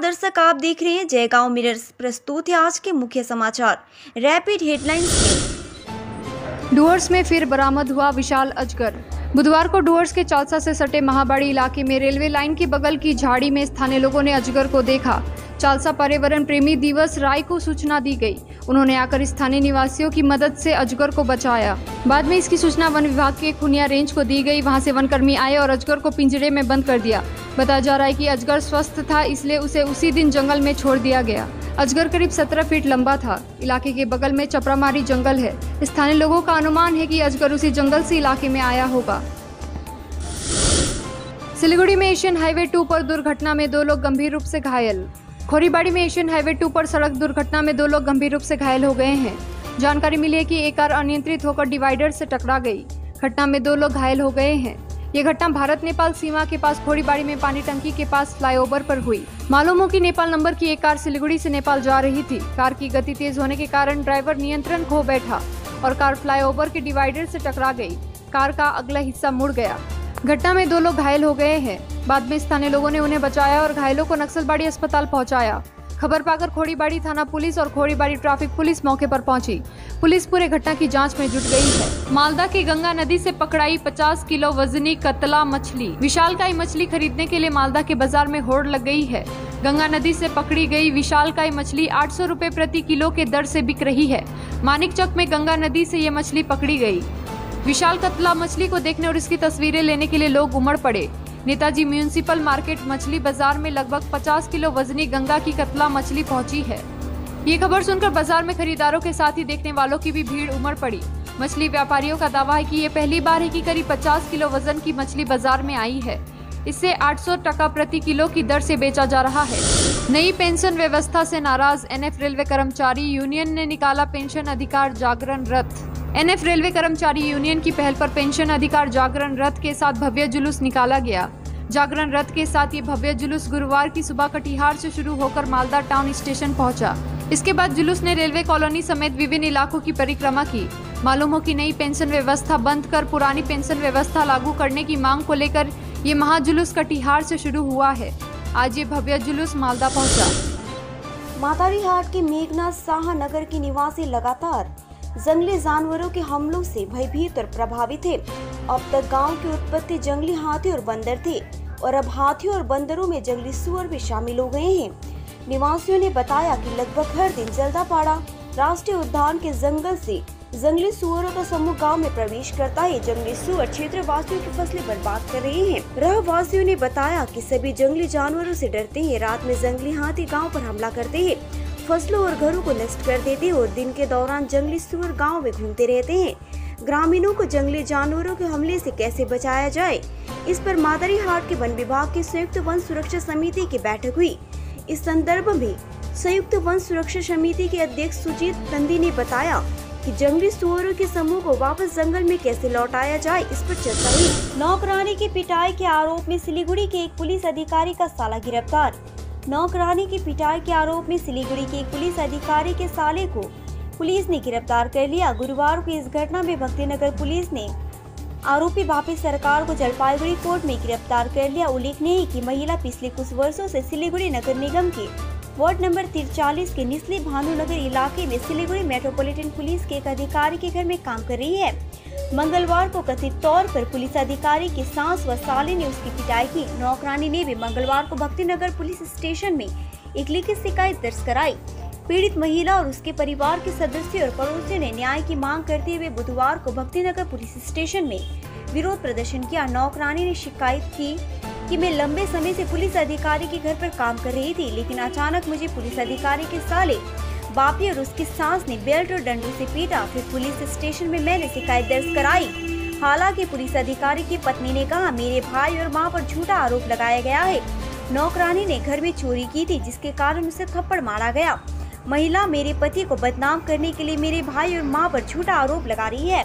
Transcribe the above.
दर्शक, आप देख रहे हैं जयगांव मिरर्स। प्रस्तुत है आज के मुख्य समाचार रैपिड हेडलाइंस। डुअर्स में फिर बरामद हुआ विशाल अजगर। बुधवार को डुअर्स के चालसा से सटे महाबाड़ी इलाके में रेलवे लाइन के बगल की झाड़ी में स्थानीय लोगों ने अजगर को देखा। चालसा पर्यावरण प्रेमी दिवस राय को सूचना दी गई। उन्होंने आकर स्थानीय निवासियों की मदद से अजगर को बचाया। बाद में इसकी सूचना वन विभाग के खुनिया रेंज को दी गई। वहां से वनकर्मी आए और अजगर को पिंजरे में बंद कर दिया। बताया जा रहा है कि अजगर स्वस्थ था, इसलिए उसे उसी दिन जंगल में छोड़ दिया गया। अजगर करीब 17 फीट लंबा था। इलाके के बगल में चपरामारी जंगल है। स्थानीय लोगों का अनुमान है कि अजगर उसी जंगल से इलाके में आया होगा। सिलीगुड़ी में एशियन हाईवे 2 पर दुर्घटना में 2 लोग गंभीर रूप से घायल। खोरीबाड़ी में एशियन हाईवे 2 पर सड़क दुर्घटना में 2 लोग गंभीर रूप से घायल हो गए हैं। जानकारी मिली है कि एक कार अनियंत्रित होकर डिवाइडर से टकरा गई। घटना में 2 लोग घायल हो गए हैं। ये घटना भारत नेपाल सीमा के पास खोरीबाड़ी में पानी टंकी के पास फ्लाईओवर पर हुई। मालूम हो कि नेपाल नंबर की एक कार सिलीगुड़ी से नेपाल जा रही थी। कार की गति तेज होने के कारण ड्राइवर नियंत्रण खो बैठा और कार फ्लाईओवर के डिवाइडर से टकरा गई। कार का अगला हिस्सा मुड़ गया। घटना में 2 लोग घायल हो गए हैं। बाद में स्थानीय लोगों ने उन्हें बचाया और घायलों को नक्सलबाड़ी अस्पताल पहुंचाया। खबर पाकर खोरीबाड़ी थाना पुलिस और खोरीबाड़ी ट्रैफिक पुलिस मौके पर पहुंची। पुलिस पूरे घटना की जांच में जुट गई है। मालदा की गंगा नदी से पकड़ाई 50 किलो वजनी कतला मछली। विशालकाय मछली खरीदने के लिए मालदा के बाजार में होड़ लग गई है। गंगा नदी से पकड़ी गई विशालकाय मछली 800 रुपए प्रति किलो के दर से बिक रही है। मानिकचक में गंगा नदी से ये मछली पकड़ी गई। विशाल कतला मछली को देखने और इसकी तस्वीरें लेने के लिए लोग उमड़ पड़े। नेताजी म्यूनिसिपल मार्केट मछली बाजार में लगभग 50 किलो वजनी गंगा की कतला मछली पहुंची है। ये खबर सुनकर बाजार में खरीदारों के साथ ही देखने वालों की भी भीड़ उमड़ पड़ी। मछली व्यापारियों का दावा है कि ये पहली बार है कि करीब 50 किलो वजन की मछली बाजार में आई है। इससे 800 टका प्रति किलो की दर से बेचा जा रहा है। नई पेंशन व्यवस्था से नाराज एनएफ रेलवे कर्मचारी यूनियन ने निकाला पेंशन अधिकार जागरण रथ। एनएफ रेलवे कर्मचारी यूनियन की पहल पर पेंशन अधिकार जागरण रथ के साथ भव्य जुलूस निकाला गया। जागरण रथ के साथ ये भव्य जुलूस गुरुवार की सुबह कटिहार से शुरू होकर मालदा टाउन स्टेशन पहुंचा। इसके बाद जुलूस ने रेलवे कॉलोनी समेत विभिन्न इलाकों की परिक्रमा की। मालूम हो कि नई पेंशन व्यवस्था बंद कर पुरानी पेंशन व्यवस्था लागू करने की मांग को लेकर ये महाजुलूस कटिहार से शुरू हुआ है। आज ये भव्य जुलूस मालदा पहुंचा। मातारी हाट के मेघनाथ साहा नगर के निवासी लगातार जंगली जानवरों के हमलों से भयभीत और प्रभावित थे। अब तक गांव की उत्पत्ति जंगली हाथी और बंदर थे और अब हाथियों और बंदरों में जंगली सुअर भी शामिल हो गए हैं। निवासियों ने बताया कि लगभग हर दिन जल्दापाड़ा राष्ट्रीय उद्यान के जंगल से जंगली सुअरों का समूह गांव में प्रवेश करता है। जंगली सुअर क्षेत्र वासियों की फसलें बर्बाद कर रहे हैं। रहवासियों ने बताया कि सभी जंगली जानवरों से डरते हैं। रात में जंगली हाथी गांव पर हमला करते हैं, फसलों और घरों को नष्ट कर देते हैं और दिन के दौरान जंगली सुअर गांव में घूमते रहते हैं। ग्रामीणों को जंगली जानवरों के हमले से कैसे बचाया जाए, इस पर मातारी हाट के वन विभाग की संयुक्त वन सुरक्षा समिति की बैठक हुई। इस संदर्भ में संयुक्त वन सुरक्षा समिति के अध्यक्ष सुजीत नंदी ने बताया कि जंगली सुअरों के समूह को वापस जंगल में कैसे लौटाया जाए, इस पर चर्चा हुई। नौकरानी की पिटाई के आरोप में सिलीगुड़ी के एक पुलिस अधिकारी का साला गिरफ्तार। नौकरानी की पिटाई के आरोप में सिलीगुड़ी के एक पुलिस अधिकारी के साले को पुलिस ने गिरफ्तार कर लिया। गुरुवार को इस घटना में भक्तिनगर पुलिस ने आरोपी वापी सरकार को जलपाईगुड़ी कोर्ट में गिरफ्तार कर लिया। उल्लेखनीय है कि महिला पिछले कुछ वर्षों से सिलीगुड़ी नगर निगम के वार्ड नंबर 43 के निचले भानुनगर इलाके में सिलीगुड़ी मेट्रोपॉलिटन पुलिस के एक अधिकारी के घर में काम कर रही है। मंगलवार को कथित तौर पर पुलिस अधिकारी की सास व साले ने उसकी पिटाई की। नौकरानी ने भी मंगलवार को भक्तिनगर पुलिस स्टेशन में एक लिखित शिकायत दर्ज कराई। पीड़ित महिला और उसके परिवार के सदस्य और पड़ोसियों ने न्याय की मांग करते हुए बुधवार को भक्तिनगर पुलिस स्टेशन में विरोध प्रदर्शन किया। नौकरानी ने शिकायत की कि मैं लंबे समय से पुलिस अधिकारी के घर पर काम कर रही थी, लेकिन अचानक मुझे पुलिस अधिकारी के साले बापी और उसकी सास ने बेल्ट और डंडों से पीटा। फिर पुलिस स्टेशन में मैंने शिकायत दर्ज कराई। हालांकि पुलिस अधिकारी की पत्नी ने कहा मेरे भाई और मां पर झूठा आरोप लगाया गया है। नौकरानी ने घर में चोरी की थी, जिसके कारण उसे थप्पड़ मारा गया। महिला मेरे पति को बदनाम करने के लिए मेरे भाई और मां पर झूठा आरोप लगा रही है।